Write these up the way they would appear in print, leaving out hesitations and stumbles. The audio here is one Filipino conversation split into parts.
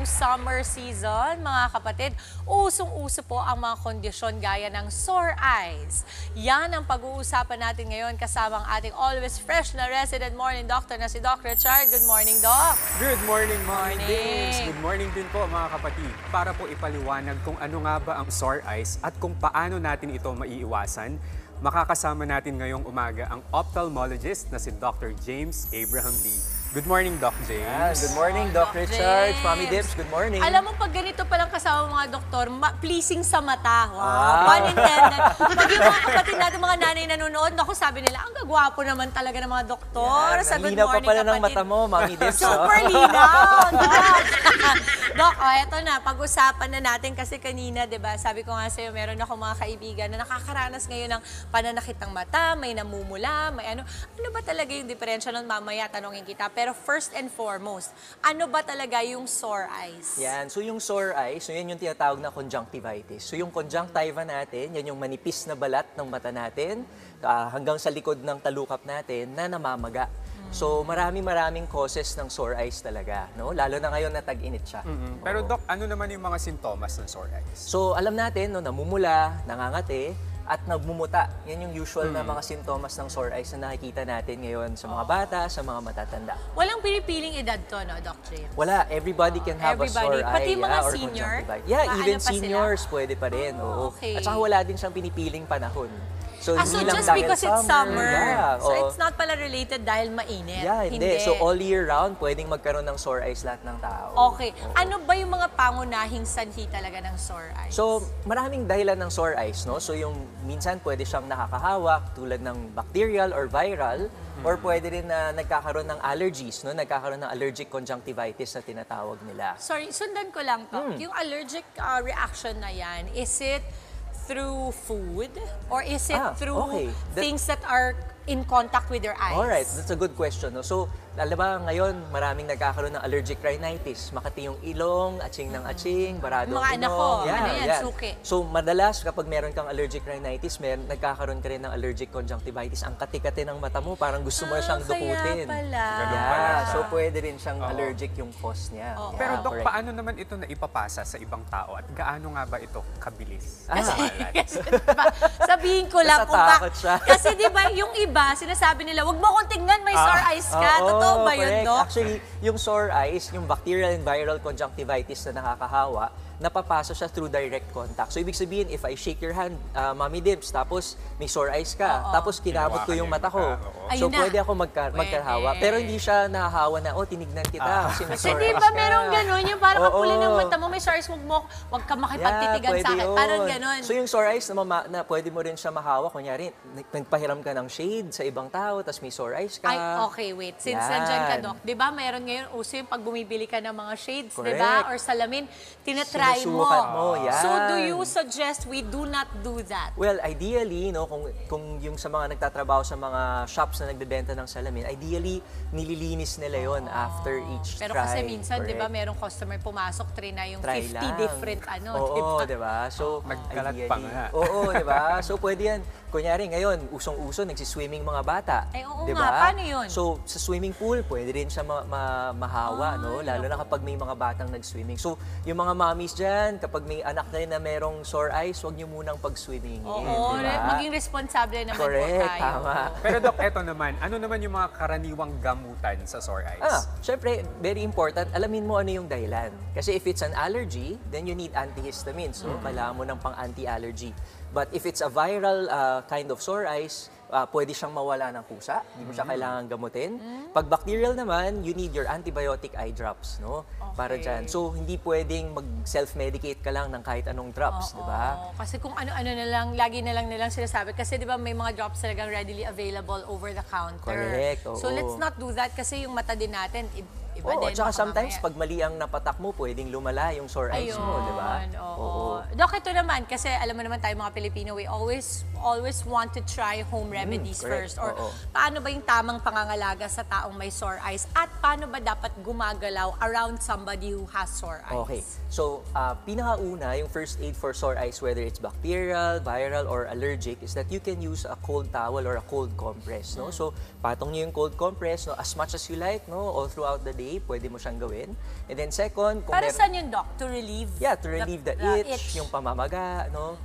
summer season, mga kapatid, usong-uso po ang mga kondisyon gaya ng sore eyes. Yan ang pag-uusapan natin ngayon kasama ang ating always fresh na resident morning doctor na si Doc Richard. Good morning, Doc. Good morning, Mommy Morning. Days. Good morning din po, mga kapatid. Para po ipaliwanag kung ano nga ba ang sore eyes at kung paano natin ito maiiwasan, makakasama natin ngayong umaga ang ophthalmologist na si Dr. James Abraham Lee. Good morning, Doc James. Good morning, Doc Doc Richard. James. Mommy Dips, good morning. Alam mo, pag ganito palang kasama mga doktor, pleasing sa mata. Wow, pun intended. Pag yung mga kapatid natin, mga nanay nanonood, naku, sabi nila, ang gagwapo naman talaga ng mga doktor. Sa Good Linaw pa Morning pala ng Kapatid. mata mo, Mommy Dips. Super linaw, Doc. Doc, eto na, pag-usapan na natin kasi kanina, 'di ba? Sabi ko nga sa'yo, meron ako mga kaibigan na nakakaranas ngayon ng pananakit ng mata, may namumula, may ano. Ano ba talaga yung diferensya nun? Mamaya tanongin kita. Pero first and foremost, ano ba talaga yung sore eyes? Yan, so yung sore eyes, so yan yung tinatawag na conjunctivitis. So yung conjunctiva natin, yan yung manipis na balat ng mata natin, hanggang sa likod ng talukap natin na namamaga. So maraming causes ng sore eyes talaga, no? Lalo na ngayon na tag-init siya. Pero Doc, ano naman yung mga sintomas ng sore eyes? So alam natin, no, namumula, nangangati, at nagmumuta. Yan yung usual na mga sintomas ng sore eyes na nakikita natin ngayon sa mga bata, sa mga matatanda. Walang pinipiling edad to, no, Doc James? Wala, everybody can have a sore eye. Pati mga or senior? conjunctivitis. Yeah, Paano even pa sila? seniors pwede pa rin. Oo. okay. At saka wala din siyang pinipiling panahon. So, So hindi lang just dahil because it's summer, Yeah, so oo. it's not pala related dahil mainit? Yeah, hindi. So all year round, pwedeng magkaroon ng sore eyes lahat ng tao. Okay. Oo. Ano ba yung mga pangunahing sanhi talaga ng sore eyes? So, maraming dahilan ng sore eyes, no? So, yung minsan pwede siyang nakakahawak tulad ng bacterial or viral, or pwede rin na nagkakaroon ng allergies, no? Nagkakaroon ng allergic conjunctivitis na tinatawag nila. Sorry, sundan ko lang to. Yung allergic reaction na yan, is it through food or is it through okay. things that are in contact with your eyes? Alright, that's a good question. No? So, alam ba, ngayon, maraming nagkakaroon ng allergic rhinitis. Makati yung ilong, atsing ng atsing, barado Mga ang anak ilong. ko, ano yan, suki. So, madalas, kapag meron kang allergic rhinitis, nagkakaroon ka rin ng allergic conjunctivitis. Ang kati-kati ng mata mo, parang gusto mo siyang dukutin. Kaya pala. Ganun pala Yeah, siya. so pwede rin siyang allergic yung cause niya. Oo. Yeah, Pero Doc, correct. paano naman ito na ipapasa sa ibang tao at gaano nga ba ito kabilis? Kasi, diba, sabihin ko lang kung Natatakot siya. Kasi di ba yung iba, sinasabi nila, wag mo akong tingnan, may sore eyes ka. Oo, Totoo ba yun, correct. Doc? Actually, yung sore eyes, yung bacterial and viral conjunctivitis na nakakahawa, napapasa siya through direct contact. So, ibig sabihin, if I shake your hand, Mommy Dibs, tapos may sore eyes ka, tapos kinabot ko yung mata ko. Oo. Ayun So, na. pwede ako magkahawa. Pero hindi siya nahahawa na, tinignan kita kasi may Kasi sore di eyes ba ka. merong gano'n, yung parang Oo. kapula ng mata mo, may sore eyes, wag ka makipagtitigan sa akin. pwede Parang yun. gano'n. So, yung sore eyes na pwede mo rin siya mahawa. Kunyari, nagpahiram ka ng shade sa ibang tao, tapos may sore eyes ka. Ay, okay, wait. Since Yan. nandyan ka, Doc, di ba meron ngayon uso yung pag bumibili ka ng mga shades, di Correct. ba? Or salamin, tinatry mo. Sinusukat mo, yan. So, do you suggest we do not do that? Well, ideally, no, kung yung sa mga nagtatrabaho sa mga shops na nagbebenta ng salamin, ideally, nililinis nila yon after each Pero try. kasi minsan, di ba, Correct. merong customer pumasok, try na yung Try 50 lang. different ano, di Oo, ba? di ba? So, Nagkalat ideally, pa nga. Oo, di ba? So, pwede yan. Kunyari, ngayon, usong-uso, nagsiswimming mga bata. Ay, oo di nga. ba? Paano yun? So, sa swimming pool, pwede rin siya mahawa, no? Lalo na kapag may mga batang nag-swimming. So, yung mga mommies dyan, kapag may anak na rin na merong sore eyes, huwag niyo munang pag-swimming. Oo, di ba? maging responsable naman Correct, po tayo. tama. Pero Doc, eto naman, ano naman yung mga karaniwang gamutan sa sore eyes? Syempre, very important, alamin mo ano yung dahilan. Kasi if it's an allergy, then you need antihistamines. So, kailangan mo ng pang-anti-allergy. But if it's a viral kind of sore eyes, pwede siyang mawala ng kusa. Hindi mo siya kailangan gamutin. Pag bacterial naman, you need your antibiotic eye drops, no? Para dyan. So, hindi pwedeng mag-self-medicate ka lang ng kahit anong drops, di ba? Oo, kasi kung ano-ano na lang, lagi na lang nilang sinasabi. Kasi di ba may mga drops talagang readily available over the counter. Correct, So oo. let's not do that kasi yung mata din natin, iba Oo, din. at saka baka sometimes, mamaya. pag mali ang napatak mo, pwedeng lumala yung sore eyes mo, di ba? Ayun, oo. Dok, ito naman, kasi alam mo naman tayo mga Pilipino, we always want to try home remedies correct. first. Or Oo. paano ba yung tamang pangangalaga sa taong may sore eyes? At paano ba dapat gumagalaw around somebody who has sore eyes? Okay. So, pinakauna, yung first aid for sore eyes, whether it's bacterial, viral, or allergic, is that you can use a cold towel or a cold compress, no? So, patong nyo yung cold compress, no, as much as you like, no, all throughout the day. day, pwede mo siyang gawin. And then second, kung Para meron- saan yung doc? To relieve? Yeah, to relieve the itch, yung pamamaga, no?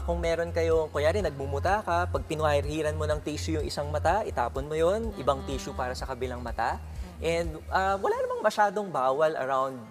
Kung meron kayong, kunyari nagmumuta ka, pag pinuhiran mo ng tissue yung isang mata, itapon mo yon, ibang tissue para sa kabilang mata. And wala namang masyadong bawal around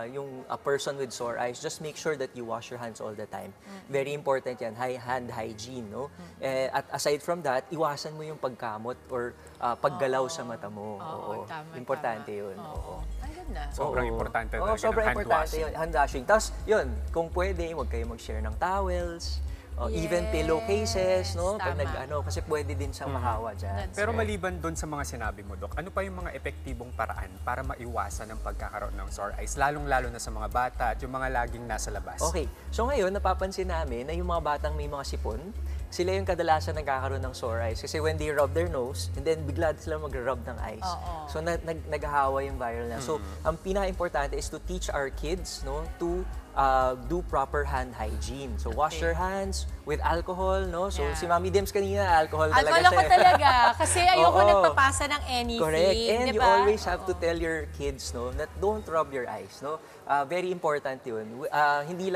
yung a person with sore eyes. Just make sure that you wash your hands all the time. Very important yan, hand hygiene, no? At aside from that, iwasan mo yung pagkamot or paggalaw sa mata mo. Oo, tama, Importante tama. yun. Oo. Ang ganda. Sobrang importante Oo, talaga ng sobrang hand importante washing. yun, hand washing. Tapos, yun, kung pwede, huwag kayo mag-share ng towels, even pillowcases, no? Pag Tama. kasi pwede din siyang mahawa dyan. That's Pero maliban doon sa mga sinabi mo, Dok, ano pa yung mga epektibong paraan para maiwasan ang pagkakaroon ng sore eyes, lalong-lalo na sa mga bata at yung mga laging nasa labas? Okay. So ngayon, napapansin namin na yung mga batang may mga sipon, sila yung kadalasan nagkakaroon ng sore eyes. Kasi when they rub their nose, and then bigla sila mag-rub ng eyes. Oo. So naghahawa yung viral na. So ang pinaka-importante is to teach our kids, no, to do proper hand hygiene. So wash your hands with alcohol, no? So Yeah. si Mami Dems kanina, alcohol talaga Alcohol ako siya. talaga. Kasi ayoko Oo. nagpapasa ng anything. Correct. And di you ba? always have to tell your kids, no, that don't rub your eyes, no. Very important 'yun. Hindi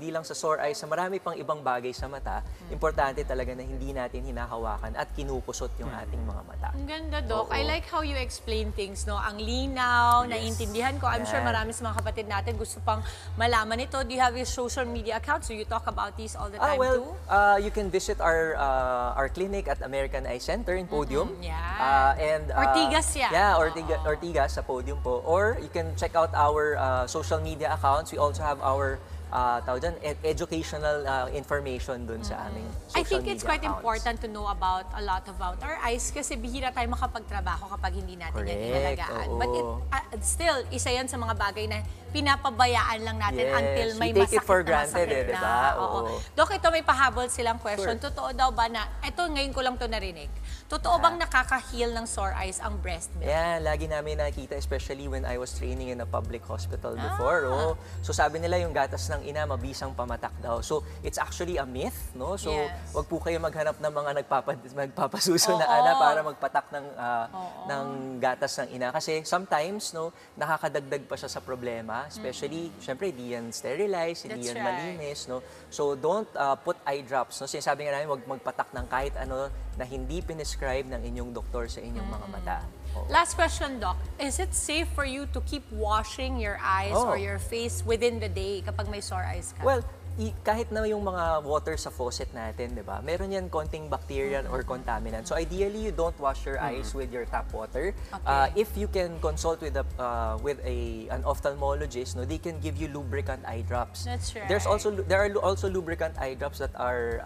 lang sa sore eyes, sa marami pang ibang bagay sa mata, importante talaga na hindi natin hinahawakan at kinukusot yung ating mga mata. Ang ganda, Doc. Oo. I like how you explain things, no? Ang linaw, naiintindihan ko. I'm sure Yan. marami sa mga kapatid natin gusto pang malaman ito. Do you have your social media accounts? Do you talk about these all the time too? You can visit our clinic at American Eye Center in Podium. Yeah. And Ortigas yan. Yeah, Ortigas sa Podium po. Or you can check out our social media accounts. We also have our educational information dun sa aming social I think media it's quite accounts. important to know about a lot about our eyes kasi bihira tayo makapagtrabaho kapag hindi natin yan Correct, inalagaan. oo. But still, isa yan sa mga bagay na pinapabayaan lang natin Yes, until may we take it masakit for na granted masakit eh, na. diba? Oo. Oo. Dok, ito may pahabol silang question. Sure. Totoo daw ba na, ito ngayon ko lang to narinig, totoo bang nakaka-heal ng sore eyes ang breast milk? Yeah, lagi namin nakikita, especially when I was training in a public hospital before. Oh. So sabi nila yung gatas ng ina mabisang pamatak daw. So it's actually a myth, no? So Yes. wag po kayo maghanap ng mga magpapasuso na Oo. ana para magpatak ng gatas ng ina kasi sometimes no nakakadagdag pa siya sa problema, especially syempre di yan sterilized, hindi That's yan right. malinis, no? So don't put eye drops, no? Sinasabi nga namin wag magpatak ng kahit ano na hindi pinescribe ng inyong doktor sa inyong mga mata. Oo. Last question, Doc. Is it safe for you to keep washing your eyes Oh. or your face within the day kapag may sore eyes ka? Well, kahit na yung mga water sa faucet natin, di ba? Meron yan konting bacteria or contaminant. So ideally, you don't wash your eyes with your tap water. Okay. If you can consult with an ophthalmologist, no, they can give you lubricant eye drops. That's right. There are also lubricant eye drops that are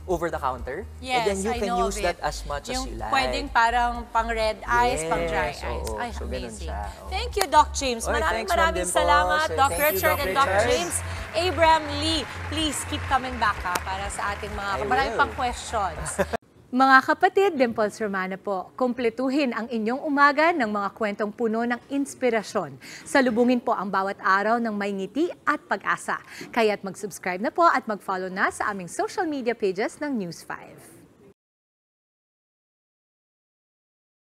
over the counter. Yes, and then you I can know use of that it. as much as Yung you like. pwedeng parang pang red eyes, pang dry Yes, eyes. oo. Ay, So, ganun amazing. siya, oo. Thank you, Doc James. Oy, Maraming thanks, maraming Ma'am Dim po. salamat, So, Doc thank you, Richard Doc and Doc Richard. James. Abraham Lee, please keep coming back para sa ating mga I maraming will. pang questions. Mga kapatid, Dimples Romana po, kumpletuhin ang inyong umaga ng mga kwentong puno ng inspirasyon. Salubungin po ang bawat araw ng may ngiti at pag-asa. Kaya't mag-subscribe na po at mag-follow na sa aming social media pages ng News 5.